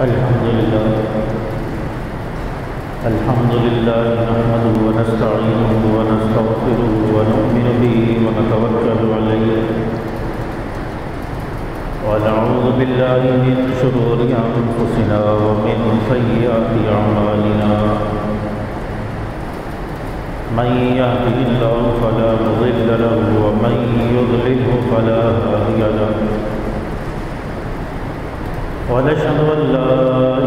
الحمد لله نحمده ونستعينه ونستغفره ونؤمن به ونتوكل عليه ونعوذ بالله من شرور أنفسنا ومن سيئات أعمالنا من يهده الله فلا مضل له ومن يضلله فلا هادي له ونشهد أن لا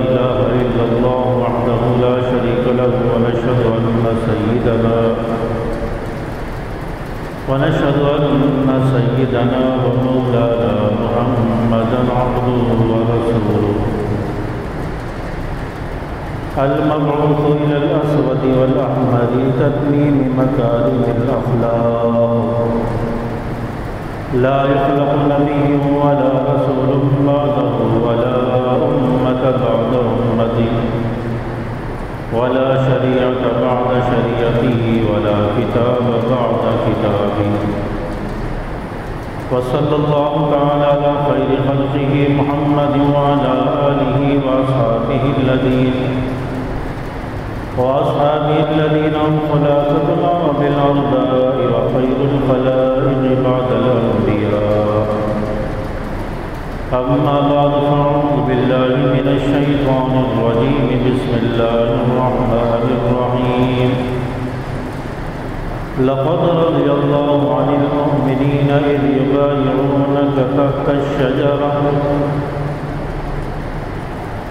إله إلا الله وحده لا شريك له ونشهد أن سيدنا ومولانا محمدا عبده ورسوله المبعوث إلى الأسود والأحمر لتتميم مكارم الأخلاق لا يخلق نبي ولا رسول بعده ولا أمة بعد أمته ولا شريعة بعد شريعته ولا كتاب بعد كتابه وصلى الله تعالى على خير خلقه محمد وعلى آله وأصحابه الذين هم خلافة العرب الأرباء وخير الخلائق بعد الأنبياء أما بعد فأعوذ بالله من الشيطان الرجيم بسم الله الرحمن الرحيم لقد رضي الله عن المؤمنين إذ يبايعونك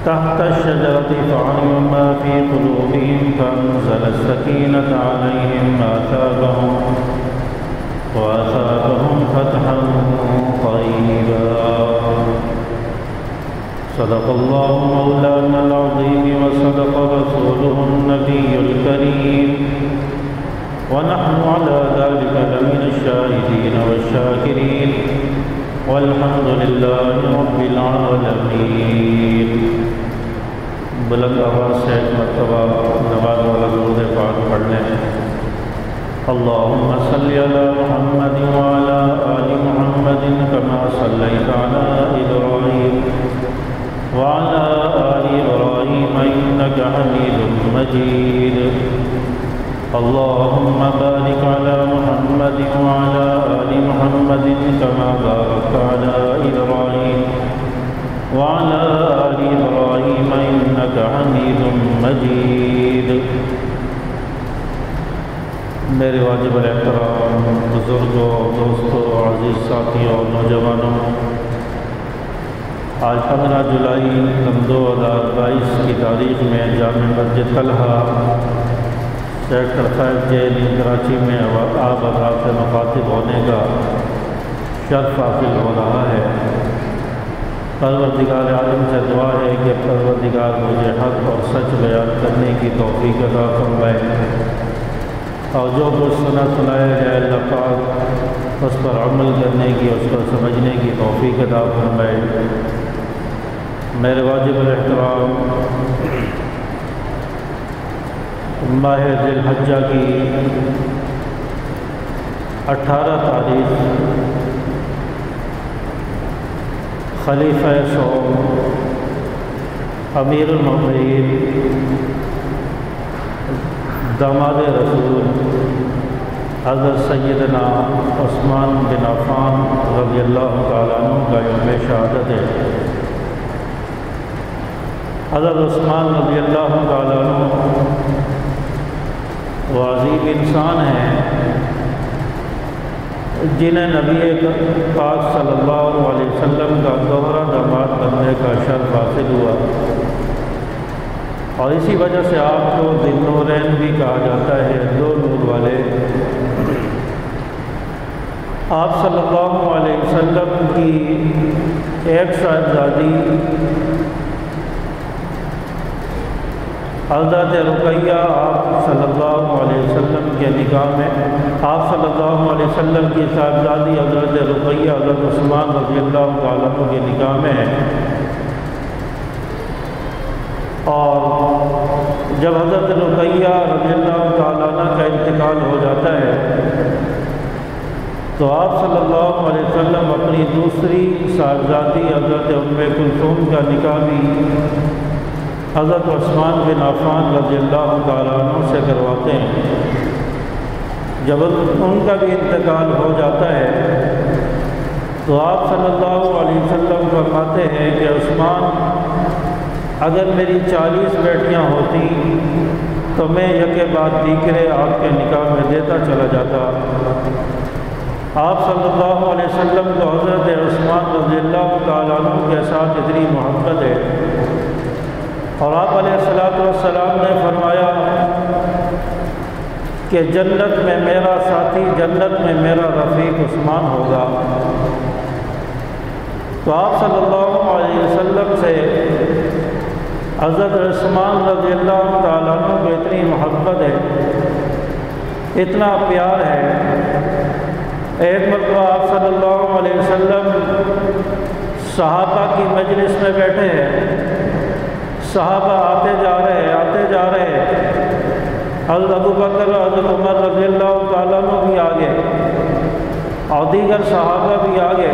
تحت الشجرة فعلم ما في قلوبهم فأنزل السكينة عليهم وأثابهم فتحا قريبا صدق الله مولانا العظيم وصدق رسوله النبي الكريم ونحن على ذلك لمن الشاهدين والشاكرين والحمد لله رب العالمين بلند آواز سے ایک مرتبہ نماز والا درود پاک پڑھ لیں اللهم صل على محمد وعلى آل محمد كما صليت على إبراهيم وعلى آل إبراهيم إنك حميد مجيد اللهم بارك على محمد وعلى آل محمد كما باركت على إبراهيم وعلى آل إبراهيم إنك حميد مجيد میرے واجب الاحترام بزرگوں دوستوں عزیز ساتھیوں اور نوجوانوں، آج 15 جولائی 2022 کی تاریخ میں جامع مسجد طلحہ سیکٹر 5J کراچی میں آپ حضرات سے مخاطب ہونے کا شرف حاصل ہو رہا ہے۔ پروردگار عالم سے دعا ہے کہ پروردگار مجھے حق اور سچ بیان کرنے کی توفیق عطا فرمائے، اور جو کچھ سنایا جائے اللہ پاک اس پر عمل کرنے کی، اس کو سمجھنے کی توفیق عطا فرمائے۔ میرے واجب الاحترام، ماہ ذی الحجہ کی 18 تاریخ خلیفہ سوم امیر المؤمنین داماد رسول حضرت سیدنا عثمان بن عفان رضی اللہ تعالیٰ عنہ کا یوم شہادت ہے۔ حضرت عثمان رضی اللہ تعالیٰ عنہ وہ عظیم انسان ہیں جنہیں نبی پاک صلی اللہ علیہ وسلم کا دوہرا داماد بننے کا شرف حاصل ہوا، اور اسی وجہ سے آپ کو ذی النورین بھی کہا جاتا ہے، دو نور والے۔ آپ صلی اللہ علیہ وسلم کی ایک صاحبزادی حضرت رقیہ آپ صلی اللہ علیہ وسلم کے نکاح میں، آپ صلی اللہ علیہ وسلم کی صاحبزادی حضرت رقیہ حضرت عثمان رضی اللہ تعالیٰ عنہ کے نکاح میں ہے، اور جب حضرت رقیہ رضی اللہ تعالیٰ عنہ کا انتقال ہو جاتا ہے تو آپ صلی اللہ علیہ وسلم اپنی دوسری صاحبزادی حضرت کلثوم کا نکاح بھی حضرت عثمان بن عفان رضی اللہ تعالیٰ عنہ سے کرواتے ہیں۔ جب ان کا بھی انتقال ہو جاتا ہے تو آپ صلی اللہ علیہ وسلم فرماتے ہیں کہ عثمان، اگر میری 40 بیٹیاں ہوتی تو میں یکے بعد دیگرے آپ کے نکاح میں دیتا چلا جاتا۔ آپ صلی اللہ علیہ وسلم کو حضرت عثمان رضی اللہ تعالیٰ عنہ کے ساتھ اتنی محبت ہے، اور آپ علیہ السلام نے فرمایا کہ جنت میں میرا ساتھی، جنت میں میرا رفیق عثمان ہوگا۔ تو آپ صلی اللہ علیہ وسلم سے حضرت عثمان رضی اللہ تعالیٰ عنہ کو اتنی محبت ہے، اتنا پیار ہے۔ ایک مرتبہ آپ صلی اللہ علیہ وسلم صحابہ کی مجلس میں بیٹھے ہیں، صحابہ آتے جا رہے حضرت ابو بکر حضرت عمر رضی اللہ تعالیٰ عنہ بھی آگے اور دیگر صحابہ بھی آگے،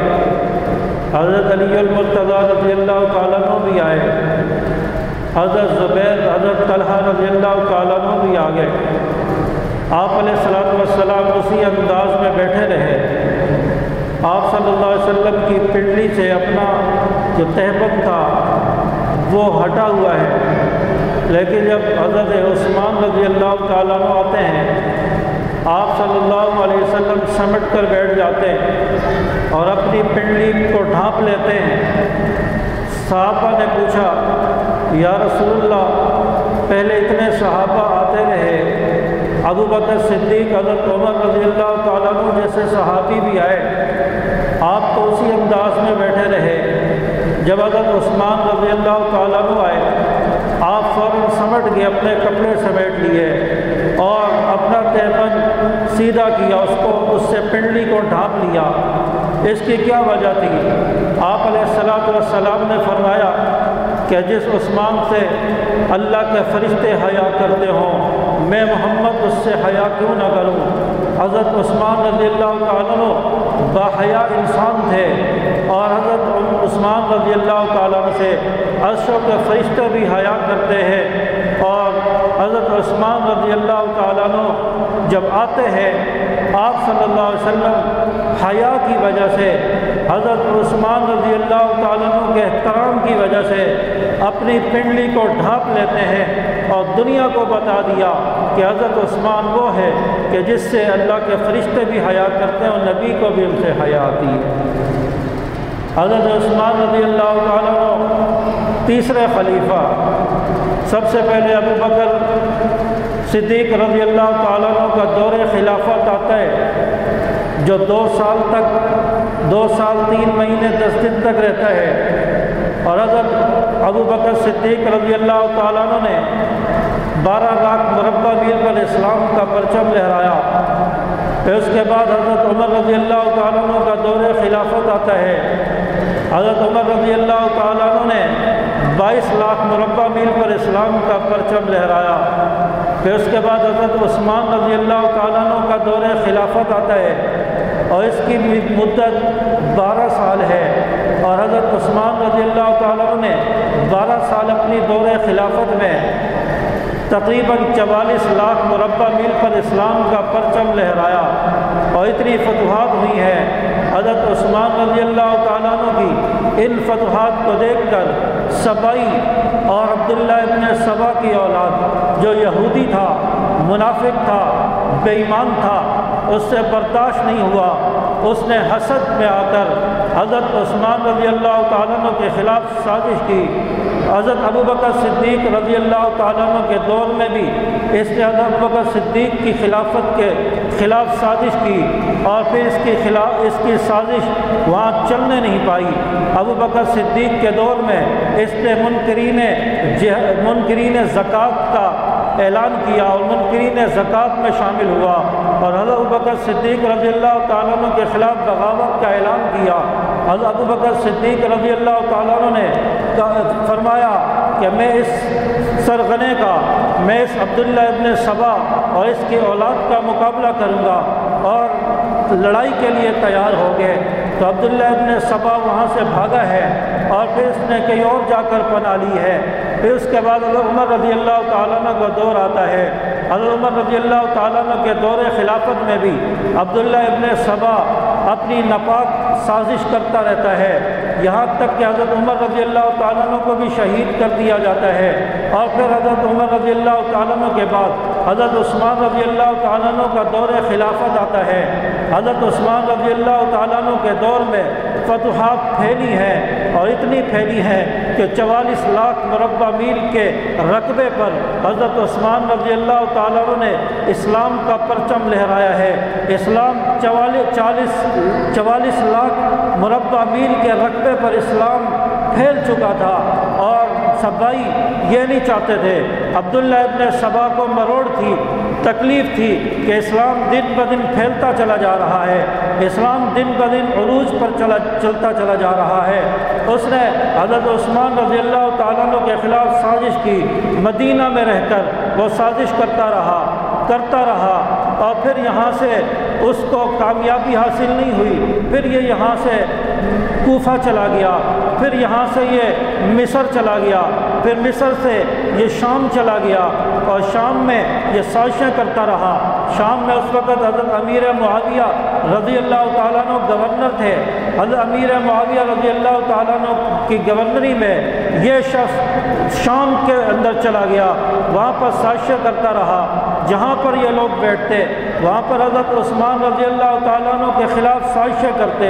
حضرت علی المرتضیٰ رضی اللہ تعالیٰ عنہ بھی آئے، حضرت زبیر حضرت طلحہ رضی اللہ تعالیٰ عنہ بھی آگے۔ آپ علیہ السلام اسی انداز میں بیٹھے رہے۔ آپ صلی اللہ علیہ وسلم کی پنڈلی سے اپنا جو تہبند تھا وہ ہٹا ہوا ہے، لیکن جب حضرت عثمان رضی اللہ تعالیٰ عنہ آتے ہیں آپ صلی اللہ علیہ وسلم سمٹ کر بیٹھ جاتے ہیں اور اپنی پنڈلی کو ڈھانپ لیتے ہیں۔ صحابہ نے پوچھا، یا رسول اللہ، پہلے اتنے صحابہ آتے رہے، ابو بکر صدیق حضرت عمر رضی اللہ تعالیٰ عنہ جیسے صحابی بھی آئے، آپ تو اسی انداز میں بیٹھے رہے۔ جب حضرت عثمان رضی اللہ تعالیٰ عنہ آئے، آپ فوراً سمٹ گئے، اپنے کپڑے سمیٹ لیے اور اپنا تہبند سیدھا کیا، اس سے پنڈلی کو ڈھانپ لیا۔ اس کی کیا وجہ تھی؟ آپ علیہ السلام نے فرمایا کہ جس عثمان سے اللہ کے فرشتے حیا کرتے ہوں، میں محمد اس سے حیا کیوں نہ کروں؟ حضرت عثمان رضی اللہ تعالیٰ عنہ باحیا انسان تھے، اور حضرت عثمان رضی اللہ تعالیٰ عنہ سے عرشوں کے فرشتے بھی حیا کرتے ہیں، اور حضرت عثمان رضی اللہ تعالیٰ عنہ جب آتے ہیں آپ صلی اللہ علیہ وسلم حیا کی وجہ سے، حضرت عثمان رضی اللہ تعالیٰ عنہ کے احترام کی وجہ سے اپنی پنڈلی کو ڈھانپ لیتے ہیں اور دنیا کو بتا دیا کہ حضرت عثمان وہ ہے کہ جس سے اللہ کے فرشتے بھی حیا کرتے ہیں اور نبی کو بھی ان سے حیا آتی ہے۔ حضرت عثمان رضی اللہ تعالیٰ عنہ تیسرے خلیفہ، سب سے پہلے ابو بکر صدیق رضی اللہ تعالیٰ عنہ کا دور خلافت آتا ہے، جو 2 سال 3 مہینے 10 دن تک رہتا ہے، اور حضرت ابو بکر صدیق رضی اللہ تعالیٰ عنہ نے 12 لاکھ مربع میل پر اسلام کا پرچم لہرایا۔ پھر اس کے بعد حضرت عمر رضی اللہ تعالیٰ عنہ کا دور خلافت آتا ہے، حضرت عمر رضی اللہ تعالیٰ عنہ نے 22 لاکھ مربع میل پر اسلام کا پرچم لہرایا۔ پھر اس کے بعد حضرت عثمان رضی اللہ تعالیٰ عنہ کا دور خلافت آتا ہے، اور اس کی مدت 12 سال ہے، اور حضرت عثمان رضی اللہ تعالیٰ عنہ نے 12 سال اپنی دور خلافت میں تقریباً 44 لاکھ مربع میل پر اسلام کا پرچم لہرایا، اور اتنی فتوحات ہوئی ہیں۔ حضرت عثمان رضی اللہ تعالیٰ عنہ کی ان فتوحات کو دیکھ کر سبائی اور عبداللہ ابن سبا کی اولاد، جو یہودی تھا، منافق تھا، بے ایمان تھا، اس سے برداشت نہیں ہوا، اس نے حسد میں آ کر حضرت عثمان رضی اللہ تعالیٰ عنہ کے خلاف سازش کی۔ حضرت ابو بکر صدیق رضی اللہ تعالیٰ عنہ کے دور میں بھی اس نے حضرت ابو بکر صدیق کی خلافت کے خلاف سازش کی، اور پھر اس کی سازش وہاں چلنے نہیں پائی۔ ابو بکر صدیق کے دور میں اس نے منکرین زکوٰۃ کا اعلان کیا اور منکرین زکوٰۃ میں شامل ہوا، اور حضرت ابو بکر صدیق رضی اللہ تعالیٰ عنہ کے خلاف بغاوت کا اعلان کیا۔ حضرت ابو بکر صدیق رضی اللہ تعالیٰ عنہ نے فرمایا کہ میں اس سرغنے کا، میں اس عبداللہ ابن سبا اور اس کی اولاد کا مقابلہ کروں گا۔ اور لڑائی کے لیے تیار ہو گئے تو عبداللہ ابن سبا وہاں سے بھاگا ہے اور پھر اس نے کہیں اور جا کر پناہ لی ہے۔ پھر اس کے بعد حضرت عمر رضی اللہ تعالیٰ عنہ کا دور آتا ہے۔ حضرت عمر رضی اللہ تعالیٰ عنہ کے دور خلافت میں بھی عبداللہ ابن سبا اپنی ناپاک سازش کرتا رہتا ہے، یہاں تک کہ حضرت عمر رضی اللہ تعالیٰ عنہ کو بھی شہید کر دیا جاتا ہے۔ اور پھر حضرت عمر رضی اللہ تعالیٰ عنہ کے بعد حضرت عثمان رضی اللہ تعالیٰ عنہ کا دور خلافت آتا ہے۔ حضرت عثمان رضی اللہ تعالیٰ عنہ کے دور میں فتوحات پھیلی ہیں اور اتنی پھیلی ہیں کہ 44 لاکھ مربع میل کے رقبے پر حضرت عثمان رضی اللہ تعالیٰ عنہ نے اسلام کا پرچم لہرایا ہے۔ اسلام 44 لاکھ مربع میل کے رقبے پر اسلام پھیل چکا تھا اور سبائی یہ نہیں چاہتے تھے۔ عبداللہ ابن سبا کو مروڑ تھی، تکلیف تھی کہ اسلام دن بدن پھیلتا چلا جا رہا ہے، اسلام دن بدن عروج پر چلتا چلا جا رہا ہے۔ اس نے حضرت عثمان رضی اللہ تعالیٰ عنہ کے خلاف سازش کی، مدینہ میں رہ کر وہ سازش کرتا رہا اور پھر یہاں سے اس کو کامیابی حاصل نہیں ہوئی، پھر یہ یہاں سے کوفہ چلا گیا، پھر یہاں سے یہ مصر چلا گیا، پھر مصر سے یہ شام چلا گیا اور شام میں یہ سازشیں کرتا رہا۔ شام میں اس وقت حضرت امیر معاویہ رضی اللہ تعالیٰ عنہ گورنر تھے۔ حضرت امیر معاویہ رضی اللہ تعالیٰ عنہ کی گورنری میں یہ شخص شام کے اندر چلا گیا، وہاں پر سازشیں کرتا رہا۔ جہاں پر یہ لوگ بیٹھتے وہاں پر حضرت عثمان رضی اللہ تعالیٰ عنہ کے خلاف سازشیں کرتے،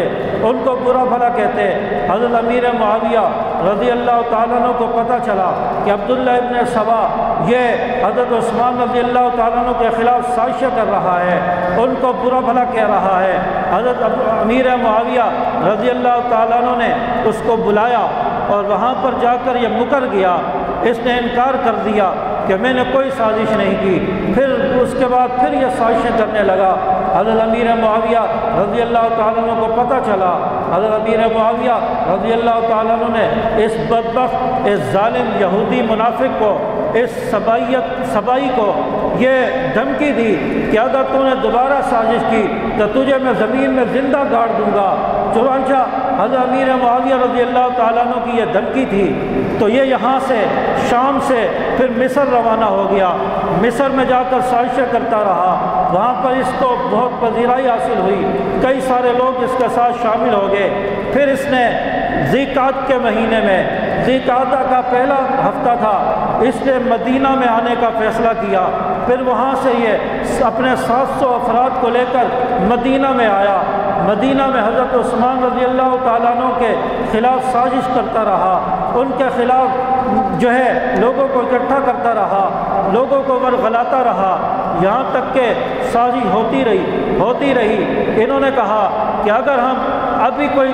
ان کو برا بھلا کہتے۔ حضرت امیر معاویہ رضی اللہ تعالیٰ عنہ کو پتہ چلا کہ عبداللہ ابن سبا یہ حضرت عثمان رضی اللہ تعالیٰ عنہ کے خلاف سازشیں کر رہا ہے، ان کو برا بھلا کہہ رہا ہے۔ حضرت امیر معاویہ رضی اللہ تعالیٰ عنہ نے اس کو بلایا اور وہاں پر جا کر یہ مکر گیا، اس نے انکار کر دیا کہ میں نے کوئی سازش نہیں کی۔ پھر اس کے بعد پھر یہ سازشیں کرنے لگا۔ حضرت امیر معاویہ رضی اللہ تعالیٰ عنہ کو پتہ چلا، حضرت امیر معاویہ رضی اللہ تعالیٰ عنہ نے اس بدبخت، اس ظالم یہودی منافق کو، اس سبائی کو یہ دھمکی دی کہ اگر تو نے دوبارہ سازش کی تو تجھے میں زمین میں زندہ گاڑ دوں گا۔ چنانچہ حضرت امیر معاویہ رضی اللہ تعالیٰ عنہ کی یہ دھمکی تھی تو یہ یہاں سے شام سے پھر مصر روانہ ہو گیا۔ مصر میں جا کر سازشیں کرتا رہا، وہاں پر اس کو بہت پذیرائی حاصل ہوئی، کئی سارے لوگ اس کے ساتھ شامل ہو گئے۔ پھر اس نے ذی قعدہ کے مہینے میں، ذی قعدہ کا پہلا ہفتہ تھا، اس نے مدینہ میں آنے کا فیصلہ کیا۔ پھر وہاں سے یہ اپنے 700 افراد کو لے کر مدینہ میں آیا۔ مدینہ میں حضرت عثمان رضی اللہ تعالیٰ عنہ کے خلاف سازش کرتا رہا، ان کے خلاف جو ہے لوگوں کو اکٹھا کرتا رہا، لوگوں کو ورغلاتا رہا، یہاں تک کہ سازش ہوتی رہی۔ انہوں نے کہا کہ اگر ہم ابھی کوئی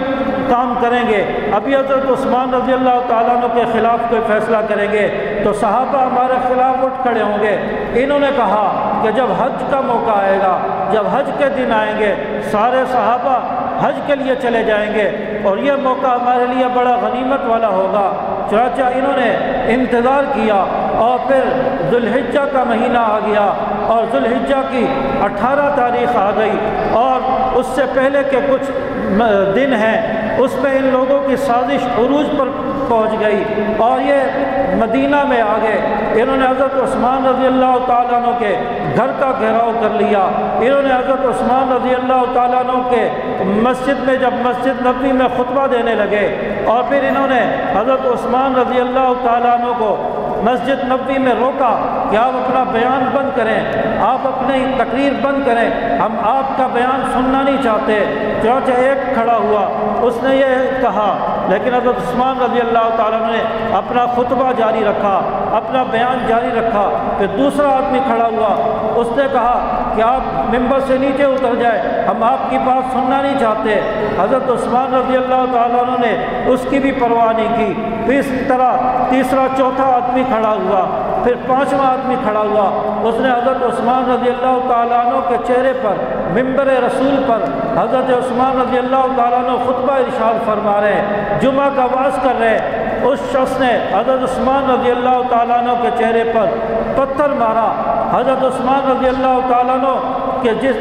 کام کریں گے، ابھی حضرت عثمان رضی اللہ تعالیٰ عنہ کے خلاف کوئی فیصلہ کریں گے تو صحابہ ہمارے خلاف اٹھ کھڑے ہوں گے۔ انہوں نے کہا کہ جب حج کا موقع آئے گا، جب حج کے دن آئیں گے، سارے صحابہ حج کے لیے چلے جائیں گے اور یہ موقع ہمارے لیے بڑا غنیمت والا ہوگا۔ چنانچہ انہوں نے انتظار کیا اور پھر ذو الحجہ کا مہینہ آ گیا اور ذو الحجہ کی 18 تاریخ آ گئی اور اس سے پہلے کے کچھ دن ہیں، اس میں ان لوگوں کی سازش عروج پر پہنچ گئی اور یہ مدینہ میں آ گئے۔ انہوں نے حضرت عثمان رضی اللہ تعالیٰ عنہ کے گھر کا گھیراؤ کر لیا۔ انہوں نے حضرت عثمان رضی اللہ تعالیٰ عنہ کے مسجد میں، جب مسجد نبوی میں خطبہ دینے لگے اور پھر انہوں نے حضرت عثمان رضی اللہ تعالیٰ عنہ کو مسجد نبوی میں روکا کہ آپ اپنا بیان بند کریں، آپ اپنی تقریر بند کریں، ہم آپ کا بیان سننا نہیں چاہتے۔ چنانچہ ایک کھڑا ہوا، اس نے یہ کہا، لیکن حضرت عثمان رضی اللہ تعالیٰ نے اپنا خطبہ جاری رکھا، اپنا بیان جاری رکھا۔ پھر دوسرا آدمی کھڑا ہوا، اس نے کہا کہ آپ ممبر سے نیچے اتر جائیں، ہم آپ کی بات سننا نہیں چاہتے۔ حضرت عثمان رضی اللہ تعالیٰ عنہ نے اس کی بھی پرواہ نہیں کی۔ پھر اس طرح تیسرا چوتھا آدمی کھڑا ہوا، پھر پانچواں آدمی کھڑا ہوا، اس نے حضرت عثمان رضی اللہ تعالیٰ عنہ کے چہرے پر، ممبر رسول پر حضرت عثمان رضی اللہ تعالیٰ عنہ خطبہ ارشاد فرما رہے ہیں، جمعہ کا وعظ کر رہے ہیں، اس شخص نے حضرت عثمان رضی اللہ تعالیٰ عنہ کے چہرے پر پتھر مارا۔ حضرت عثمان رضی اللہ تعالیٰ عنہ کہ جس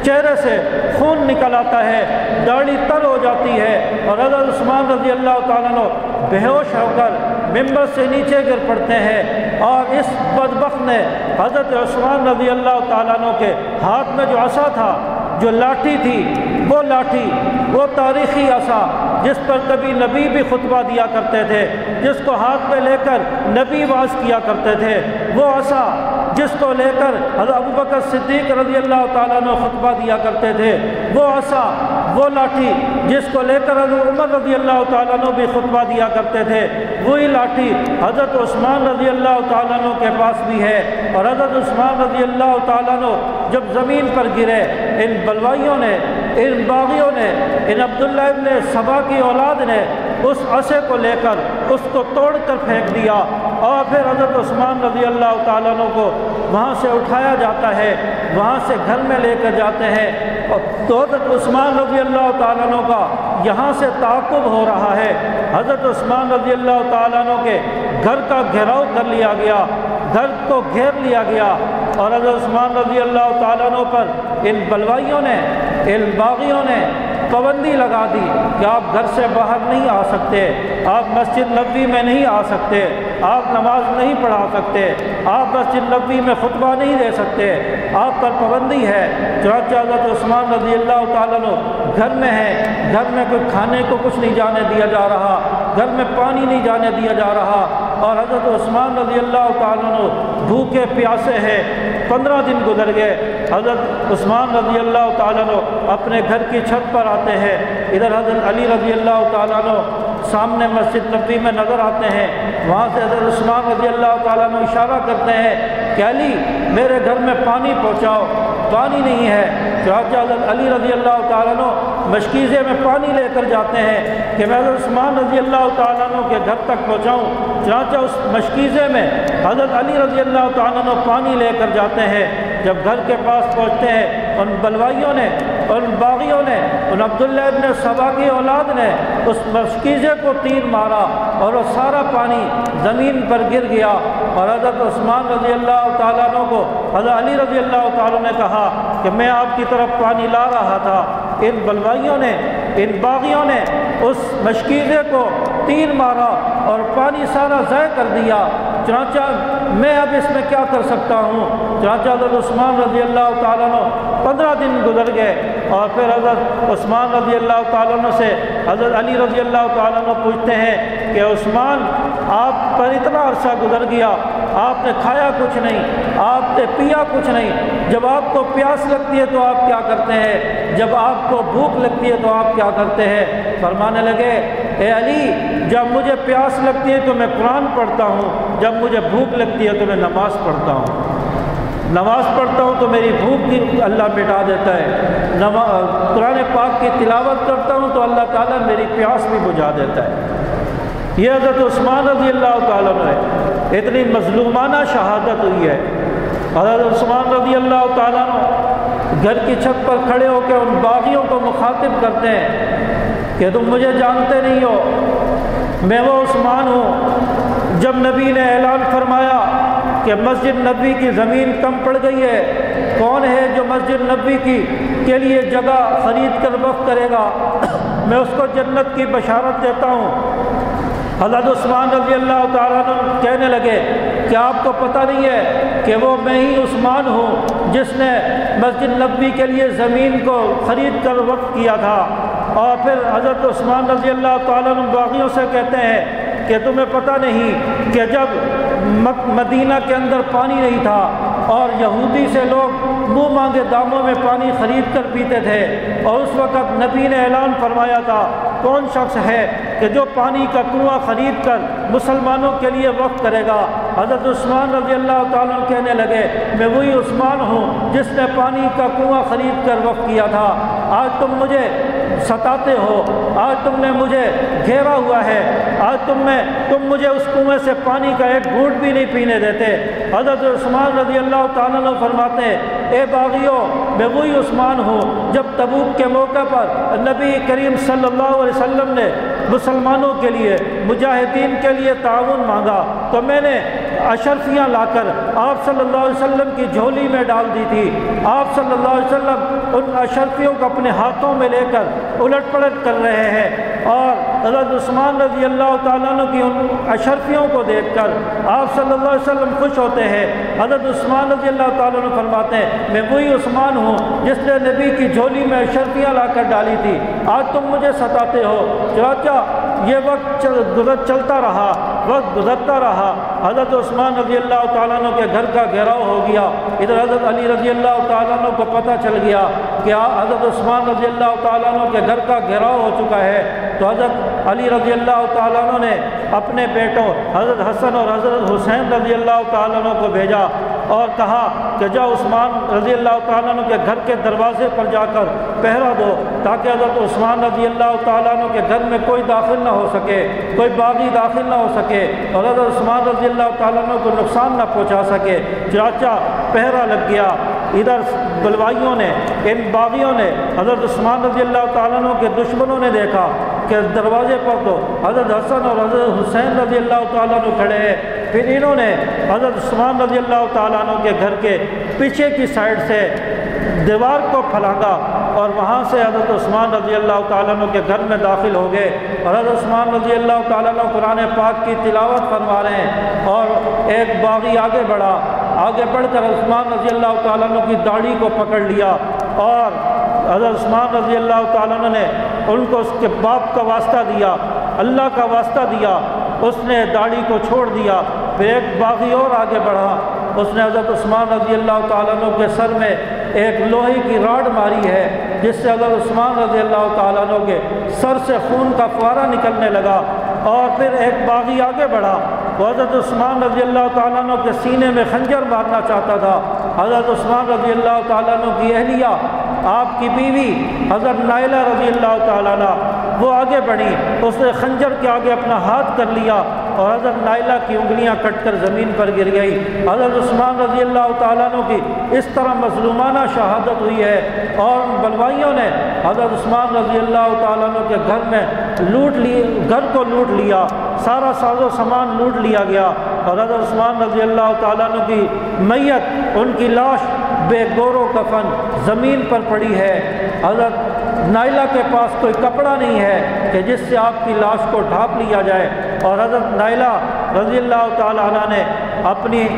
چہرے سے خون نکل آتا ہے، داڑھی تر ہو جاتی ہے، اور حضرت عثمان رضی اللہ تعالیٰ عنہ بے ہوش ہو کر ممبر سے نیچے گر پڑتے ہیں۔ اور اس بدبخت نے حضرت عثمان رضی اللہ تعالیٰ عنہ کے ہاتھ میں جو عصا تھا، جو لاٹھی تھی، وہ لاٹھی، وہ تاریخی عصا جس پر کبھی نبی بھی خطبہ دیا کرتے تھے، جس کو ہاتھ میں لے کر نبی واعظ کیا کرتے تھے، وہ عصا جس کو لے کر حضرت ابوبکر صدیق رضی اللہ تعالیٰ عنہ خطبہ دیا کرتے تھے، وہ عصا، وہ لاٹھی جس کو لے کر حضرت عمر رضی اللہ تعالیٰ عنہ بھی خطبہ دیا کرتے تھے، وہی لاٹھی حضرت عثمان رضی اللہ تعالیٰ عنہ کے پاس بھی ہے۔ اور حضرت عثمان رضی اللہ تعالیٰ عنہ جب زمین پر گرے، ان بلوائیوں نے، ان باغیوں نے، ان عبداللہ ابن سبا کی اولاد نے اس عصے کو لے کر اس کو توڑ کر پھینک دیا، اور پھر حضرت عثمان رضی اللہ تعالیٰ عنہ کو وہاں سے اٹھایا جاتا ہے، وہاں سے گھر میں لے کر جاتے ہیں، اور تو حضرت عثمان رضی اللہ تعالیٰ عنہ کا یہاں سے تعاقب ہو رہا ہے۔ حضرت عثمان رضی اللہ تعالیٰ عنہ کے گھر کا گھیراؤ کر لیا گیا، گھر کو گھیر لیا گیا، اور حضرت عثمان رضی اللہ تعالیٰ عنہ پر ان بلوائیوں نے، ان باغیوں نے پابندی لگا دی کہ آپ گھر سے باہر نہیں آ سکتے، آپ مسجد نبوی میں نہیں آ سکتے، آپ نماز نہیں پڑھا سکتے، آپ مسجد نبوی میں خطبہ نہیں دے سکتے، آپ پر پابندی ہے۔ چنانچہ حضرت عثمان رضی اللہ تعالیٰ عنہ گھر میں ہیں، گھر میں کوئی کھانے کو کچھ نہیں جانے دیا جا رہا، گھر میں پانی نہیں جانے دیا جا رہا، اور حضرت عثمان رضی اللہ تعالیٰ عنہ بھوکے پیاسے ہیں۔ 15 دن گزر گئے۔ حضرت عثمان رضی اللہ تعالیٰ عنہ اپنے گھر کی چھت پر آتے ہیں، ادھر حضرت علی رضی اللہ تعالیٰ عنہ سامنے مسجد نبوی میں نظر آتے ہیں، وہاں سے حضرت عثمان رضی اللہ تعالیٰ عنہ اشارہ کرتے ہیں کہ علی میرے گھر میں پانی پہنچاؤ، پانی نہیں ہے۔ چنانچہ حضرت علی رضی اللہ تعالیٰ عنہ مشکیزے میں پانی لے کر جاتے ہیں کہ میں حضرت عثمان رضی اللہ تعالیٰ عنہ کے گھر تک پہنچاؤں۔ چنانچہ اس مشکیزے میں حضرت علی رضی اللہ تعالیٰ عنہ پانی لے کر جاتے ہیں۔ جب گھر کے پاس پہنچتے ہیں، ان بلوائیوں نے، ان باغیوں نے، ان عبداللہ ابن سبا کی اولاد نے اس مشکیزے کو تیر مارا، اور وہ سارا پانی زمین پر گر گیا۔ اور حضرت عثمان رضی اللہ تعالیٰ عنہ کو حضرت علی رضی اللہ تعالیٰ نے کہا کہ میں آپ کی طرف پانی لا رہا تھا، ان بلوائیوں نے، ان باغیوں نے اس مشکیزے کو تیر مارا اور پانی سارا ضائع کر دیا، چنانچہ میں اب اس میں کیا کر سکتا ہوں۔ چنانچہ حضرت عثمان رضی اللہ تعالیٰ عنہ 15 دن گزر گئے، اور پھر حضرت عثمان رضی اللہ تعالیٰ عنہ سے حضرت علی رضی اللہ تعالیٰ عنہ پوچھتے ہیں کہ عثمان آپ پر اتنا عرصہ گزر گیا، آپ نے کھایا کچھ نہیں، آپ نے پیا کچھ نہیں، جب آپ کو پیاس لگتی ہے تو آپ کیا کرتے ہیں، جب آپ کو بھوک لگتی ہے تو آپ کیا کرتے ہیں؟ فرمانے لگے اے علی جب مجھے پیاس لگتی ہے تو میں قرآن پڑھتا ہوں، جب مجھے بھوک لگتی ہے تو میں نماز پڑھتا ہوں، نماز پڑھتا ہوں تو میری بھوک بھی اللہ مٹا دیتا ہے، قرآن پاک کی تلاوت کرتا ہوں تو اللہ تعالیٰ میری پیاس بھی بجھا دیتا ہے۔ یہ حضرت عثمان رضی اللہ تعالیٰ عنہ اتنی مظلومانہ شہادت ہوئی ہے۔ حضرت عثمان رضی اللہ تعالیٰ عنہ گھر کی چھت پر کھڑے ہو کے ان باغیوں کو مخاطب کرتے ہیں کہ تم مجھے جانتے نہیں ہو، میں وہ عثمان ہوں جب نبی نے اعلان فرمایا کہ مسجد نبوی کی زمین کم پڑ گئی ہے، کون ہے جو مسجد نبوی کے لیے جگہ خرید کر وقف کرے گا، میں اس کو جنت کی بشارت دیتا ہوں۔ حضرت عثمان رضی اللہ تعالیٰ عنہ کہنے لگے کہ آپ کو پتہ نہیں ہے کہ وہ میں ہی عثمان ہوں جس نے مسجد نبوی کے لیے زمین کو خرید کر وقف کیا تھا۔ اور پھر حضرت عثمان رضی اللہ تعالیٰ عنہ باغیوں سے کہتے ہیں کہ تمہیں پتہ نہیں کہ جب مدینہ کے اندر پانی نہیں تھا اور یہودی سے لوگ منہ مانگے داموں میں پانی خرید کر پیتے تھے، اور اس وقت نبی نے اعلان فرمایا تھا کون شخص ہے کہ جو پانی کا کنواں خرید کر مسلمانوں کے لیے وقف کرے گا۔ حضرت عثمان رضی اللہ تعالیٰ کہنے لگے میں وہی عثمان ہوں جس نے پانی کا کنواں خرید کر وقف کیا تھا، آج تم مجھے ستاتے ہو، آج تم نے مجھے گھیرا ہوا ہے، آج تم مجھے اس کنویں سے پانی کا ایک گھونٹ بھی نہیں پینے دیتے۔ حضرت عثمان رضی اللہ تعالیٰ عنہ فرماتے ہیں اے باغیوں میں وہی عثمان ہوں جب تبوک کے موقع پر نبی کریم صلی اللہ علیہ وسلم نے مسلمانوں کے لیے مجاہدین کے لیے تعاون مانگا تو میں نے اشرفیاں لا کر آپ صلی اللہ علیہ وسلم کی جھولی میں ڈال دی تھی۔ آپ صلی اللہ علیہ وسلم ان اشرفیوں کو اپنے ہاتھوں میں لے کر الٹ پلٹ کر رہے ہیں، اور حضرت عثمان رضی اللہ تعالیٰ عنہ کی ان اشرفیوں کو دیکھ کر آپ صلی اللہ علیہ وسلم خوش ہوتے ہیں۔ حضرت عثمان رضی اللہ تعالیٰ عنہ فرماتے ہیں میں وہی عثمان ہوں جس نے نبی کی جھولی میں اشرفیاں لا کر ڈالی تھی، آج تم مجھے ستاتے ہو۔ چنانچہ یہ وقت چلتا رہا، وقت گزرتا رہا، حضرت عثمان رضی اللہ تعالیٰ عنہ کے گھر کا گھیراؤ ہو گیا۔ ادھر حضرت علی رضی اللہ تعالیٰ عنہ کو پتہ چل گیا کہ حضرت عثمان رضی اللہ تعالیٰ عنہ کے گھر کا گھیراؤ ہو چکا ہے، تو حضرت علی رضی اللہ تعالیٰ عنہ نے اپنے بیٹوں حضرت حسن اور حضرت حسین رضی اللہ تعالیٰ عنہ کو بھیجا اور کہا کہ جاؤ عثمان رضی اللہ تعالیٰ عنہ کے گھر کے دروازے پر جا کر پہرا دو، تاکہ حضرت عثمان رضی اللہ تعالیٰ عنہ کے گھر میں کوئی داخل نہ ہو سکے، کوئی باغی داخل نہ ہو سکے اور حضرت عثمان رضی اللہ تعالیٰ عنہ کو نقصان نہ پہنچا سکے۔ چنانچہ پہرا لگ گیا۔ ادھر بلوائیوں نے، ان باغیوں نے حضرت عثمان رضی اللہ تعالیٰ عنہ کے دشمنوں نے دیکھا کہ دروازے پر تو حضرت حسن اور حضرت حسین رضی اللہ تعالیٰ عنہ کھڑے ہیں، پھر انہوں نے حضرت عثمان رضی اللہ تعالیٰ عنہ کے گھر کے پیچھے کی سائڈ سے دیوار کو پھلانگا اور وہاں سے حضرت عثمان رضی اللہ تعالیٰ عنہ کے گھر میں داخل ہو گئے، اور حضرت عثمان رضی اللہ تعالیٰ عنہ قرآن پاک کی تلاوت فرما رہے ہیں، اور ایک باغی آگے بڑھا، آگے بڑھ کر عثمان رضی اللہ تعالیٰ عنہ کی داڑھی کو پکڑ لیا، اور حضرت عثمان رضی اللہ تعالیٰ عنہ نے ان کو اس کے باپ کا واسطہ دیا، اللہ کا واسطہ دیا، اس نے داڑھی کو چھوڑ دیا۔ پھر ایک باغی اور آگے بڑھا، اس نے حضرت عثمان رضی اللہ تعالیٰ عنہ کے سر میں ایک لوہے کی راڈ ماری ہے، جس سے حضرت عثمان رضی اللہ تعالیٰ عنہ کے سر سے خون کا فوارہ نکلنے لگا۔ اور پھر ایک باغی آگے بڑھا، وہ حضرت عثمان رضی اللہ تعالیٰ عنہ کے سینے میں خنجر مارنا چاہتا تھا۔ حضرت عثمان رضی اللہ تعالیٰ عنہ کی اہلیہ، آپ کی بیوی حضرت نائلہ رضی اللہ تعالیٰ عنہ، وہ آگے بڑھی، اس نے خنجر کے آگے اپنا ہاتھ کر لیا اور حضرت نائلہ کی انگلیاں کٹ کر زمین پر گر گئی۔ حضرت عثمان رضی اللہ تعالیٰ عنہ کی اس طرح مظلومانہ شہادت ہوئی ہے، اور بلوائیوں نے حضرت عثمان رضی اللہ تعالیٰ عنہ کے گھر میں گھر کو لوٹ لیا، سارا ساز و سامان لوٹ لیا گیا، اور حضرت عثمان رضی اللہ تعالیٰ عنہ کی میت، ان کی لاش بے گور و کفن زمین پر پڑی ہے۔ حضرت نائلہ کے پاس کوئی کپڑا نہیں ہے کہ جس سے آپ کی لاش کو ڈھانپ لیا جائے، اور حضرت نائلہ رضی اللہ تعالیٰ عنہ نے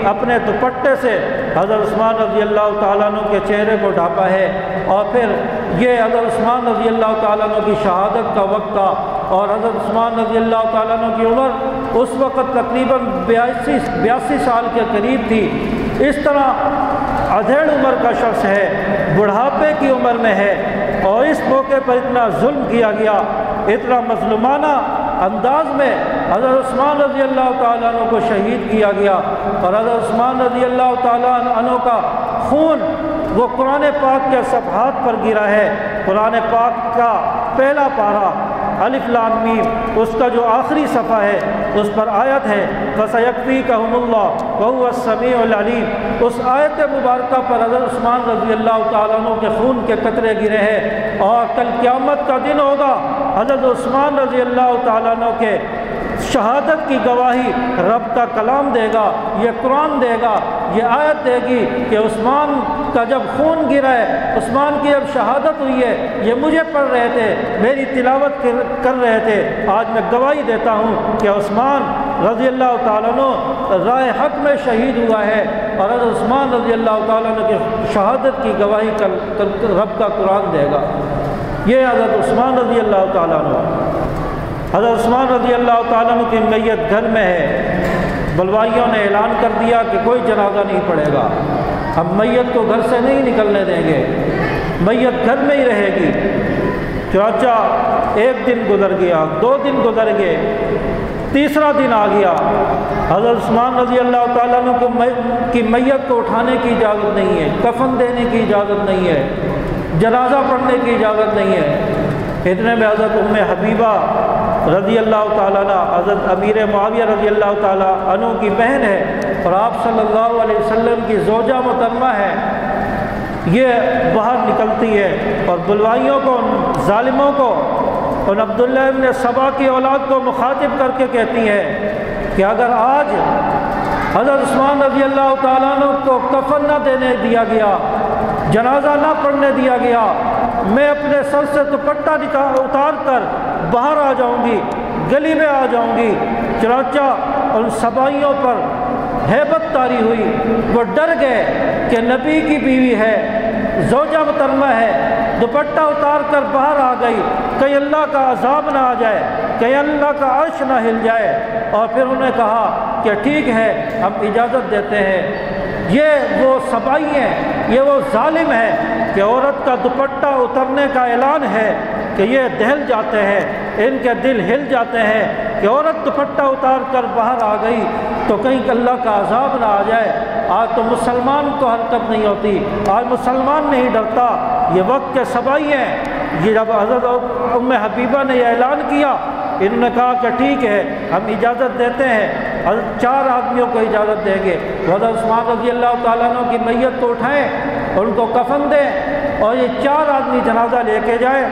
اپنے دوپٹے سے حضرت عثمان رضی اللہ تعالیٰ عنہ کے چہرے کو ڈھانپا ہے۔ اور پھر یہ حضرت عثمان رضی اللہ تعالیٰ عنہ کی شہادت کا وقت تھا، اور حضرت عثمان رضی اللہ تعالیٰ عنہ کی عمر اس وقت تقریباً 82 سال کے قریب تھی۔ اس طرح ادھیڑ عمر کا شخص ہے، بڑھاپے کی عمر میں ہے، اور اس موقع پر اتنا ظلم کیا گیا، اتنا مظلومانہ انداز میں حضرت عثمان رضی اللہ تعالیٰ عنہ کو شہید کیا گیا، اور حضرت عثمان رضی اللہ تعالیٰ عنہ کا خون وہ قرآن پاک کے صفحات پر گرا ہے۔ قرآن پاک کا پہلا پارہ الف لام میم، اس کا جو آخری صفحہ ہے اس پر آیت ہے فَسَيَكْفِيكَهُمُ اللَّهُ وَهُوَ السَّمِيعُ الْعَلِيمُ، اس آیت مبارکہ پر حضرت عثمان رضی اللہ تعالیٰ عنہ کے خون کے قطرے گرے ہیں، اور کل قیامت کا دن ہوگا، حضرت عثمان رضی اللہ تعالیٰ عنہ کے شہادت کی گواہی رب کا کلام دے گا، یہ قرآن دے گا، یہ آیت دے گی کہ عثمان کا جب خون گرا ہے، عثمان کی جب شہادت ہوئی ہے، یہ مجھے پڑھ رہے تھے، میری تلاوت کر رہے تھے، آج میں گواہی دیتا ہوں کہ عثمان رضی اللہ تعالیٰ عنہ راہ حق میں شہید ہوا ہے، اور حضرت عثمان رضی اللہ تعالیٰ عنہ کی شہادت کی گواہی رب کا قرآن دے گا۔ یہ حضرت عثمان رضی اللہ تعالیٰ عنہ، حضرت عثمان رضی اللہ تعالیٰ عنہ کی میت گھر میں ہے۔ بلوائیوں نے اعلان کر دیا کہ کوئی جنازہ نہیں پڑے گا، ہم میت کو گھر سے نہیں نکلنے دیں گے، میت گھر میں ہی رہے گی۔ چنانچہ ایک دن گزر گیا، 2 دن گزر گئے، تیسرا دن آ گیا، حضرت عثمان رضی اللہ تعالیٰ عنہ کی میت کو اٹھانے کی اجازت نہیں ہے، کفن دینے کی اجازت نہیں ہے، جنازہ پڑھنے کی اجازت نہیں ہے۔ اتنے میں حضرت ام حبیبہ رضی اللہ تعالیٰ عنہ، حضرت امیر معاویہ رضی اللہ تعالیٰ عنہ کی بہن ہے، اور آپ صلی اللہ علیہ وسلم کی زوجہ محترمہ ہے، یہ باہر نکلتی ہے اور بلوائیوں کو، ظالموں کو اور عبداللہ ابن سبا کی اولاد کو مخاطب کر کے کہتی ہے کہ اگر آج حضرت عثمان رضی اللہ تعالیٰ عنہ کو کفن نہ دینے دیا گیا، جنازہ نہ پڑھنے دیا گیا، میں اپنے سر سے دوپٹہ اتار کر باہر آ جاؤں گی، گلی میں آ جاؤں گی۔ چنانچہ ان سبائیوں پر ہیبت طاری ہوئی، وہ ڈر گئے کہ نبی کی بیوی ہے، زوجہ محترمہ ہے، دوپٹہ اتار کر باہر آ گئی، کہیں اللہ کا عذاب نہ آ جائے، کہیں اللہ کا عرش نہ ہل جائے۔ اور پھر انہوں نے کہا کہ ٹھیک ہے، ہم اجازت دیتے ہیں۔ یہ وہ سبائی ہیں، یہ وہ ظالم ہے کہ عورت کا دوپٹہ اترنے کا اعلان ہے کہ یہ دہل جاتے ہیں، ان کے دل ہل جاتے ہیں کہ عورت دوپٹہ اتار کر باہر آ گئی تو کہیں اللہ کا عذاب نہ آ جائے۔ آج تو مسلمان کو حرکت نہیں ہوتی، آج مسلمان نہیں ڈرتا۔ یہ وقت کے سبائی ہیں۔ یہ جب حضرت ام حبیبہ نے یہ اعلان کیا، انہوں نے کہا کہ ٹھیک ہے، ہم اجازت دیتے ہیں، حضرت 4 آدمیوں کو اجازت دیں گے، حضرت عثمان رضی اللہ تعالیٰ عنہ کی میت کو اٹھائیں اور ان کو کفن دیں، اور یہ 4 آدمی جنازہ لے کے جائیں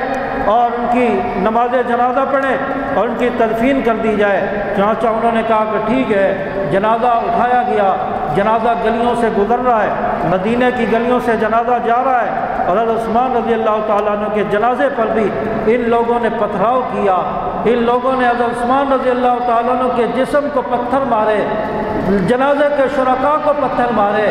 اور ان کی نماز جنازہ پڑھیں اور ان کی تدفین کر دی جائے۔ چنانچہ انہوں نے کہا کہ ٹھیک ہے، جنازہ اٹھایا گیا۔ جنازہ گلیوں سے گزر رہا ہے، مدینہ کی گلیوں سے جنازہ جا رہا ہے، اور حضرت عثمان رضی اللہ تعالیٰ عنہ کے جنازے پر بھی ان لوگوں نے پتھراؤ کیا۔ ان لوگوں نے حضرت عثمان رضی اللہ تعالیٰ عنہ کے جسم کو پتھر مارے، جنازے کے شرکاء کو پتھر مارے،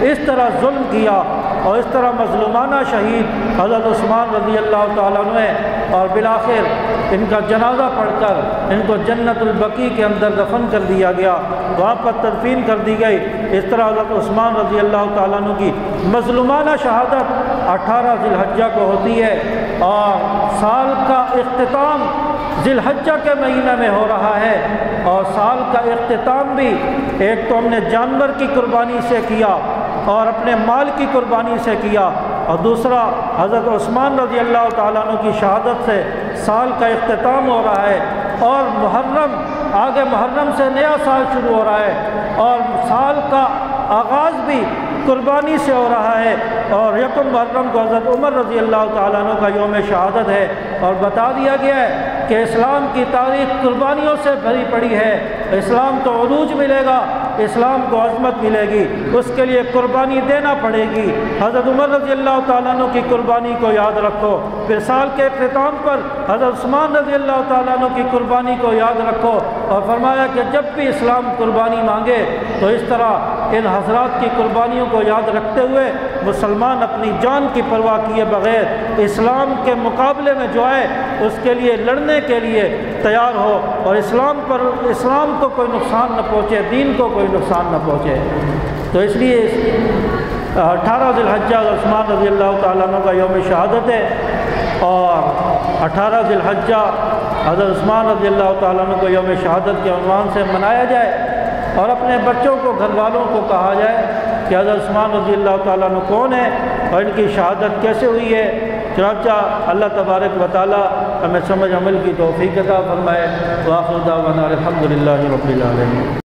اس طرح ظلم کیا اور اس طرح مظلومانہ شہید حضرت عثمان رضی اللہ تعالیٰ عنہ ہے۔ اور بالآخر ان کا جنازہ پڑھ کر ان کو جنت البقیع کے اندر دفن کر دیا گیا، وہاں پر تدفین کر دی گئی۔ اس طرح حضرت عثمان رضی اللہ تعالیٰ عنہ کی مظلومانہ شہادت 18 ذی الحجہ کو ہوتی ہے، اور سال کا اختتام ذی الحجہ کے مہینہ میں ہو رہا ہے۔ اور سال کا اختتام بھی ایک تو ہم نے جانور کی قربانی سے کیا اور اپنے مال کی قربانی سے کیا، اور دوسرا حضرت عثمان رضی اللہ تعالیٰ عنہ کی شہادت سے سال کا اختتام ہو رہا ہے۔ اور محرم، آگے محرم سے نیا سال شروع ہو رہا ہے، اور سال کا آغاز بھی قربانی سے ہو رہا ہے۔ اور یکم محرم کو حضرت عمر رضی اللہ تعالیٰ عنہ کا یوم شہادت ہے، اور بتا دیا گیا ہے کہ اسلام کی تاریخ قربانیوں سے بھری پڑی ہے۔ اسلام کو عروج ملے گا، اسلام کو عظمت ملے گی، اس کے لیے قربانی دینا پڑے گی۔ حضرت عمر رضی اللہ تعالیٰ عنہ کی قربانی کو یاد رکھو، پھر سال کے اختتام پر حضرت عثمان رضی اللہ تعالیٰ عنہ کی قربانی کو یاد رکھو۔ اور فرمایا کہ جب بھی اسلام قربانی مانگے تو اس طرح ان حضرات کی قربانیوں کو یاد رکھتے ہوئے مسلمان اپنی جان کی پرواہ کیے بغیر اسلام کے مقابلے میں جو ہے اس کے لیے لڑنے کے لیے تیار ہو، اور اسلام کو کوئی نقصان نہ پہنچے، دین کو کوئی نقصان نہ پہنچے۔ تو اس لیے 18 ذی الحجہ عثمان رضی اللہ تعالیٰ عنہ کا یوم شہادت ہے، اور 18 ذی الحجہ حضرت عثمان رضی اللہ تعالیٰ عنہ کو یوم شہادت کے عنوان سے منایا جائے، اور اپنے بچوں کو، گھر والوں کو کہا جائے کہ حضرت عثمان رضی اللہ تعالیٰ عنہ کون ہے اور ان کی شہادت کیسے ہوئی ہے۔ چنانچہ اللہ تبارک و تعالی ہمیں سمجھ عمل کی توفیق عطا فرمائے۔ وآخر دعوانا الحمدللہ رب العالمین۔